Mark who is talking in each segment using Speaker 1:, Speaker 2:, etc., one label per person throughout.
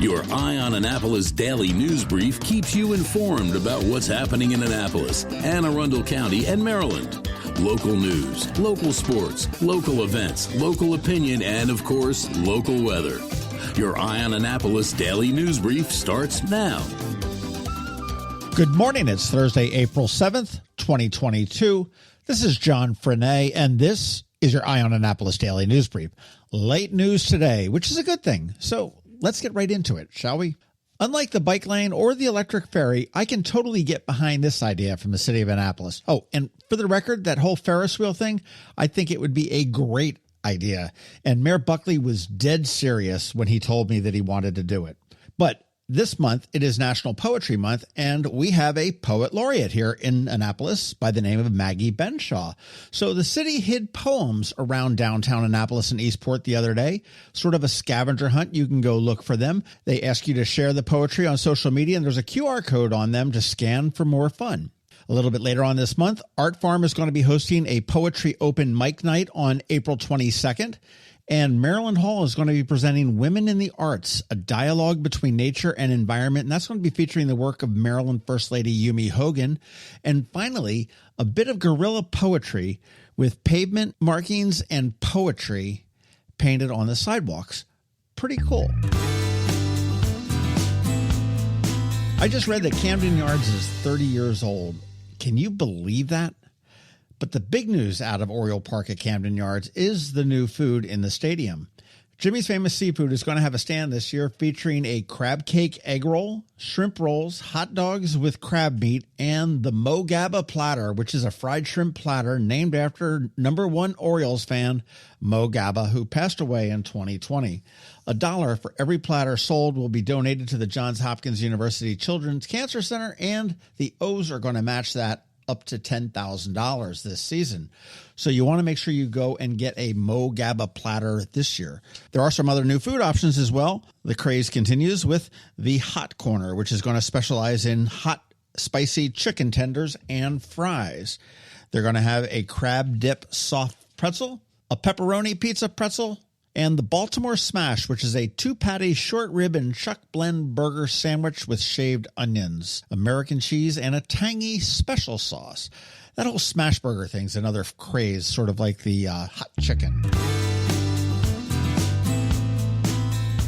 Speaker 1: Your Eye on Annapolis daily news brief keeps you informed about what's happening in Annapolis, Anne Arundel County, and Maryland. Local news, local sports, local events, local opinion, and, of course, local weather. Your Eye on Annapolis daily news brief starts now.
Speaker 2: Good morning. It's Thursday, April 7th, 2022. This is John Frenaye, and this is your Eye on Annapolis daily news brief. Late news today, which is a good thing. So let's get right into it, shall we? Unlike the bike lane or the electric ferry, I can totally get behind this idea from the city of Annapolis. Oh, and for the record, that whole Ferris wheel thing, I think it would be a great idea. And Mayor Buckley was dead serious when he told me that he wanted to do it. But this month, it is National Poetry Month, and we have a poet laureate here in Annapolis by the name of Maggie Benshaw. So the city hid poems around downtown Annapolis and Eastport the other day, sort of a scavenger hunt. You can go look for them. They ask you to share the poetry on social media, and there's a QR code on them to scan for more fun. A little bit later on this month, Art Farm is going to be hosting a poetry open mic night on April 22nd. And Maryland Hall is going to be presenting Women in the Arts, a dialogue between nature and environment. And that's going to be featuring the work of Maryland First Lady Yumi Hogan. And finally, a bit of guerrilla poetry with pavement markings and poetry painted on the sidewalks. Pretty cool. I just read that Camden Yards is 30 years old. Can you believe that? But the big news out of Oriole Park at Camden Yards is the new food in the stadium. Jimmy's Famous Seafood is going to have a stand this year featuring a crab cake egg roll, shrimp rolls, hot dogs with crab meat, and the Mo Gabba platter, which is a fried shrimp platter named after #1 Orioles fan, Mo Gabba, who passed away in 2020. $1 for every platter sold will be donated to the Johns Hopkins University Children's Cancer Center, and the O's are going to match that up to $10,000 this season. So you want to make sure you go and get a Mo Gabba platter this year. There are some other new food options as well. The craze continues with the Hot Corner, which is going to specialize in hot, spicy chicken tenders and fries. They're going to have a crab dip soft pretzel, a pepperoni pizza pretzel, and the Baltimore Smash, which is a 2-patty short rib and chuck blend burger sandwich with shaved onions, American cheese, and a tangy special sauce. That whole smash burger thing's another craze, sort of like the hot chicken.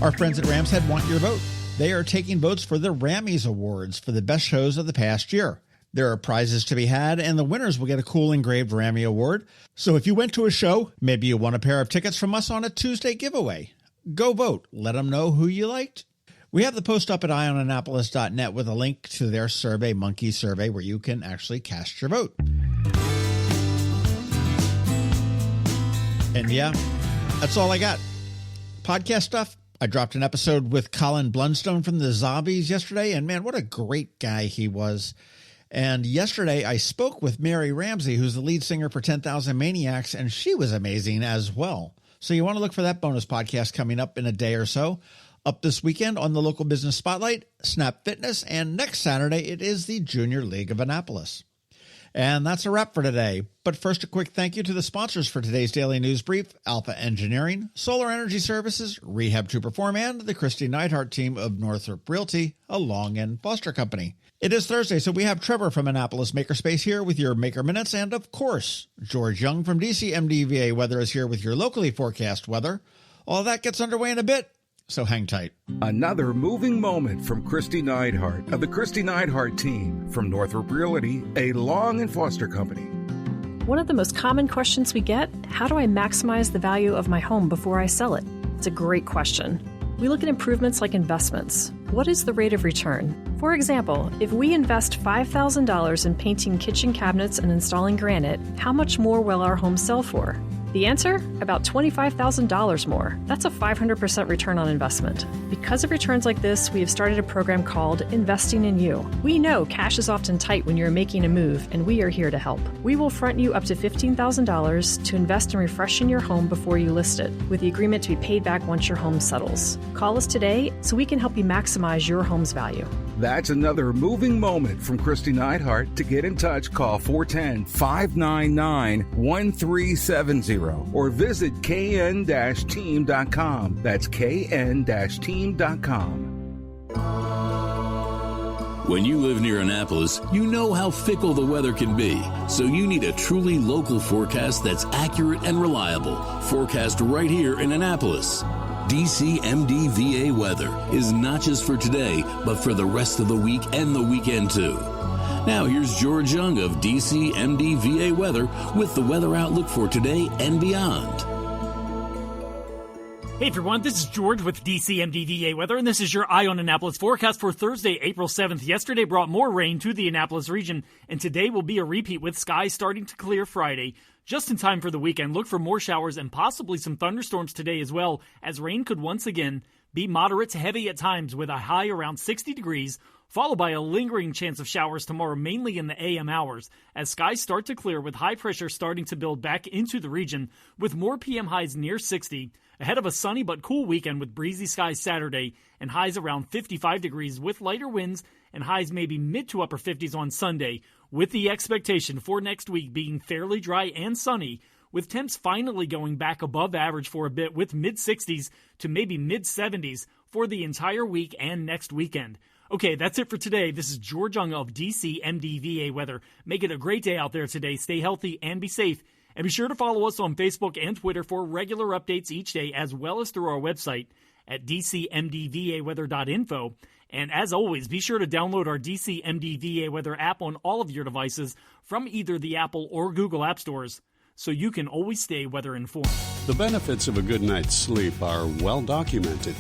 Speaker 2: Our friends at Rams Head want your vote. They are taking votes for the Rammies Awards for the best shows of the past year. There are prizes to be had, and the winners will get a cool engraved Rammie Award. So if you went to a show, maybe you won a pair of tickets from us on a Tuesday giveaway. Go vote. Let them know who you liked. We have the post up at eyeonannapolis.net with a link to their Survey Monkey survey where you can actually cast your vote. And yeah, that's all I got. Podcast stuff. I dropped an episode with Colin Blunstone from the Zombies yesterday, and man, what a great guy he was. And yesterday, I spoke with Mary Ramsey, who's the lead singer for 10,000 Maniacs, and she was amazing as well. So you want to look for that bonus podcast coming up in a day or so. Up this weekend on the Local Business Spotlight, Snap Fitness, and next Saturday, it is the Junior League of Annapolis. And that's a wrap for today. But first, a quick thank you to the sponsors for today's daily news brief: Alpha Engineering, Solar Energy Services, Rehab to Perform, and the Kristi Neidhardt Team of Northrop Realty, a Long and Foster company. It is Thursday, so we have Trevor from Annapolis Makerspace here with your Maker Minutes, and of course, George Young from DC MDVA Weather is here with your locally forecast weather. All that gets underway in a bit, so hang tight.
Speaker 3: Another moving moment from Kristi Neidhardt of the Kristi Neidhardt Team from Northrop Realty, a Long and Foster company.
Speaker 4: One of the most common questions we get: how do I maximize the value of my home before I sell it? It's a great question. We look at improvements like investments. What is the rate of return? For example, if we invest $5,000 in painting kitchen cabinets and installing granite, how much more will our home sell for? The answer? About $25,000 more. That's a 500% return on investment. Because of returns like this, we have started a program called Investing in You. We know cash is often tight when you're making a move, and we are here to help. We will front you up to $15,000 to invest in refreshing your home before you list it, with the agreement to be paid back once your home settles. Call us today so we can help you maximize your home's value.
Speaker 3: That's another moving moment from Kristi Neidhardt. To get in touch, call 410-599-1370 or visit kn-team.com. That's kn-team.com.
Speaker 1: When you live near Annapolis, you know how fickle the weather can be. So you need a truly local forecast that's accurate and reliable. Forecast right here in Annapolis. DCMDVA weather is not just for today, but for the rest of the week and the weekend too. Now here's George Young of DCMDVA weather with the weather outlook for today and beyond.
Speaker 5: Hey everyone, this is George with DCMDVA Weather, and this is your Eye on Annapolis forecast for Thursday, April 7th. Yesterday brought more rain to the Annapolis region, and today will be a repeat with skies starting to clear Friday. Just in time for the weekend, look for more showers and possibly some thunderstorms today as well, as rain could once again be moderate to heavy at times with a high around 60 degrees, followed by a lingering chance of showers tomorrow, mainly in the AM hours, as skies start to clear with high pressure starting to build back into the region, with more PM highs near 60, ahead of a sunny but cool weekend with breezy skies Saturday and highs around 55 degrees with lighter winds and highs maybe mid to upper 50s on Sunday, with the expectation for next week being fairly dry and sunny, with temps finally going back above average for a bit with mid-60s to maybe mid-70s for the entire week and next weekend. Okay, that's it for today. This is George Young of DCMDVA Weather. Make it a great day out there today. Stay healthy and be safe. And be sure to follow us on Facebook and Twitter for regular updates each day, as well as through our website at dcmdvaweather.info. And as always, be sure to download our DCMDVA Weather app on all of your devices from either the Apple or Google App Stores, so you can always stay weather informed.
Speaker 6: The benefits of a good night's sleep are well documented.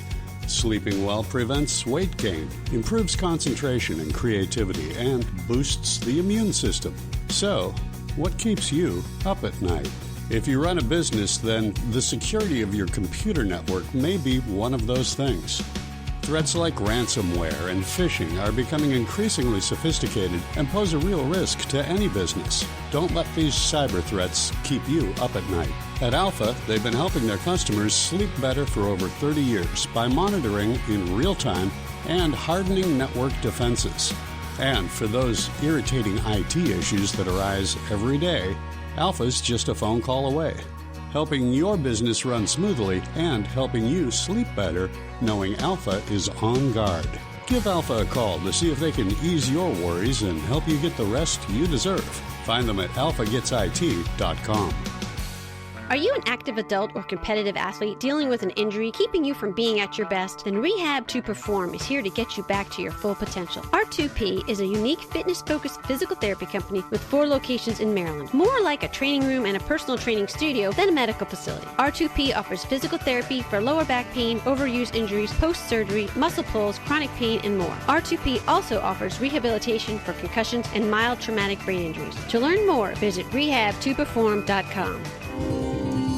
Speaker 6: Sleeping well prevents weight gain, improves concentration and creativity, and boosts the immune system. So, what keeps you up at night? If you run a business, then the security of your computer network may be one of those things. Threats like ransomware and phishing are becoming increasingly sophisticated and pose a real risk to any business. Don't let these cyber threats keep you up at night. At Alpha, they've been helping their customers sleep better for over 30 years by monitoring in real time and hardening network defenses. And for those irritating IT issues that arise every day, Alpha's just a phone call away, helping your business run smoothly and helping you sleep better, knowing Alpha is on guard. Give Alpha a call to see if they can ease your worries and help you get the rest you deserve. Find them at alphagetsit.com.
Speaker 7: Are you an active adult or competitive athlete dealing with an injury keeping you from being at your best? Then Rehab to Perform is here to get you back to your full potential. R2P is a unique fitness-focused physical therapy company with 4 locations in Maryland. More like a training room and a personal training studio than a medical facility. R2P offers physical therapy for lower back pain, overuse injuries, post-surgery, muscle pulls, chronic pain, and more. R2P also offers rehabilitation for concussions and mild traumatic brain injuries. To learn more, visit rehabtoperform.com.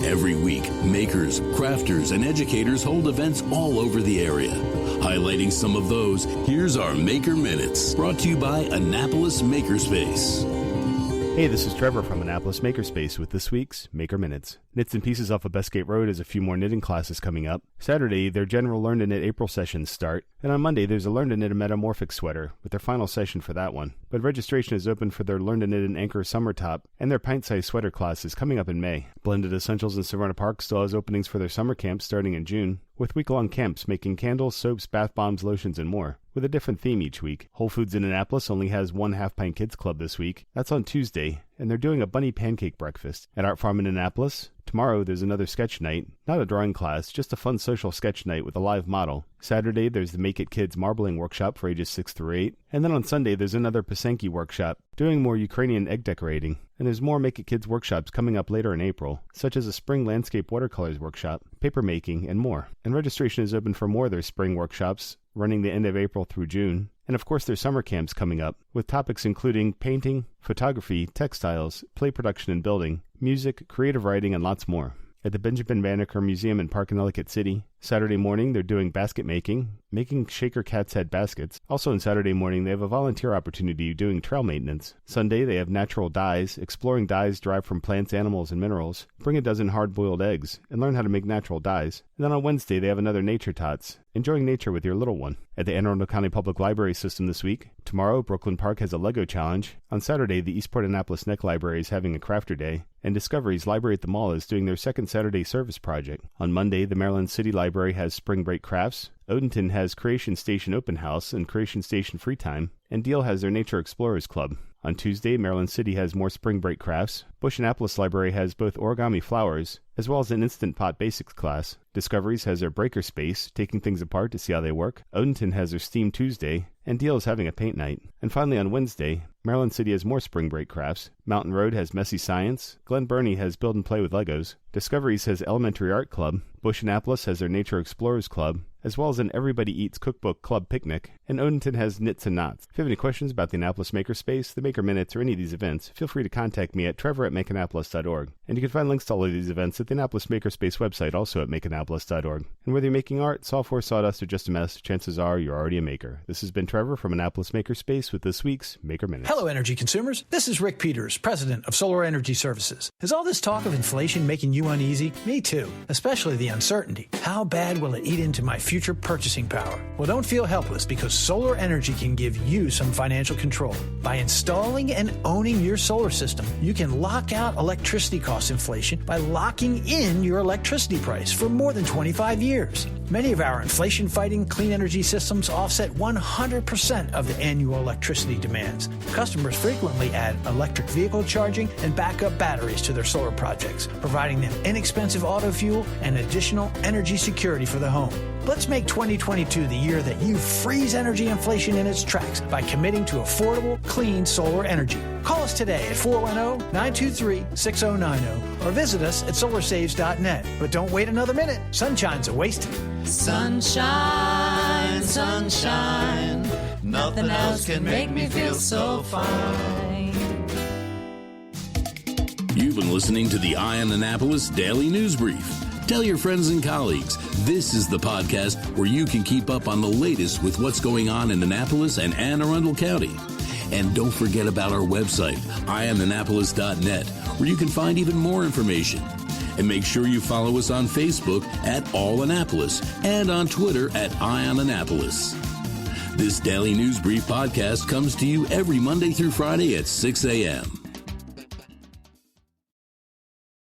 Speaker 1: Every week, makers, crafters, and educators hold events all over the area. Highlighting some of those, here's our Maker Minutes, brought to you by Annapolis Makerspace.
Speaker 8: Hey, this is Trevor from Annapolis Makerspace with this week's Maker Minutes. Knits and Pieces off of Bestgate Road has a few more knitting classes coming up. Saturday, their general Learn to Knit April sessions start, and on Monday, there's a Learn to Knit a Metamorphic sweater with their final session for that one. But registration is open for their Learn to Knit an Anchor summer top and their pint-sized sweater classes coming up in May. Blended Essentials in Savannah Park still has openings for their summer camps starting in June, with week-long camps making candles, soaps, bath bombs, lotions, and more, with a different theme each week. Whole Foods in Annapolis only has one half-pint kids club this week. That's on Tuesday, and they're doing a bunny pancake breakfast. At Art Farm in Annapolis, tomorrow there's another sketch night, not a drawing class, just a fun social sketch night with a live model. Saturday there's the Make It Kids marbling workshop for ages 6 through 8, and then on Sunday there's another Pasenki workshop, doing more Ukrainian egg decorating. And there's more Make It Kids workshops coming up later in April, such as a spring landscape watercolors workshop, paper making, and more. And registration is open for more of their spring workshops, running the end of April through June. And of course there's summer camps coming up, with topics including painting, photography, textiles, play production and building, music, creative writing, and lots more. At the Benjamin Banneker Museum in Park and Ellicott City, Saturday morning they're doing basket making shaker cat's head baskets. Also on Saturday morning they have a volunteer opportunity doing trail maintenance. Sunday they have natural dyes, exploring dyes derived from plants, animals, and minerals. Bring a dozen hard-boiled eggs and learn how to make natural dyes. And then on Wednesday they have another Nature Tots, enjoying nature with your little one. At the Anne Arundel County Public Library system this week, tomorrow Brooklyn Park has a Lego challenge. On Saturday the Eastport Annapolis Neck Library is having a crafter day, and Discovery's Library at the Mall is doing their second Saturday service project. On Monday the Maryland City Library has spring break crafts. Odenton has Creation Station Open House and Creation Station Free Time, and Deal has their Nature Explorers Club. On Tuesday, Maryland City has more spring break crafts. Bush Annapolis Library has both origami flowers, as well as an Instant Pot Basics class. Discoveries has their Breaker Space, taking things apart to see how they work. Odenton has their Steam Tuesday, and Deal is having a paint night. And finally on Wednesday, Maryland City has more spring break crafts. Mountain Road has Messy Science. Glen Burnie has Build and Play with Legos. Discoveries has Elementary Art Club. Bush Annapolis has their Nature Explorers Club, as well as an Everybody Eats Cookbook Club Picnic. And Odenton has Knits and Knots. If you have any questions about the Annapolis Makerspace, the Maker Minutes, or any of these events, feel free to contact me at trevor@makeannapolis.org. And you can find links to all of these events at the Annapolis Makerspace website, also at makeannapolis.org. And whether you're making art, software, sawdust, or just a mess, chances are you're already a maker. This has been Trevor from Annapolis Makerspace with this week's Maker Minutes.
Speaker 9: Hello, energy consumers. This is Rick Peters, president of Solar Energy Services. Is all this talk of inflation making you uneasy? Me too, especially the uncertainty. How bad will it eat into my future purchasing power? Well, don't feel helpless, because solar energy can give you some financial control. By installing and owning your solar system, you can lock out electricity cost inflation by locking in your electricity price for more than 25 years. Many of our inflation-fighting clean energy systems offset 100% of the annual electricity demands. Customers frequently add electric vehicle charging and backup batteries to their solar projects, providing them inexpensive auto fuel and additional energy security for the home. Let's make 2022 the year that you freeze energy inflation in its tracks by committing to affordable, clean solar energy. Call us today at 410-923-6090 or visit us at solarsaves.net. But don't wait another minute. Sunshine's a wasted.
Speaker 10: Sunshine, sunshine, nothing else can make me feel so fine.
Speaker 1: You've been listening to the Eye on Annapolis Daily News Brief. Tell your friends and colleagues, this is the podcast where you can keep up on the latest with what's going on in Annapolis and Anne Arundel County. And don't forget about our website, eyeonannapolis.net, where you can find even more information. And make sure you follow us on Facebook at All Annapolis and on Twitter at Eye On Annapolis. This Daily News Brief podcast comes to you every Monday through Friday at 6 a.m.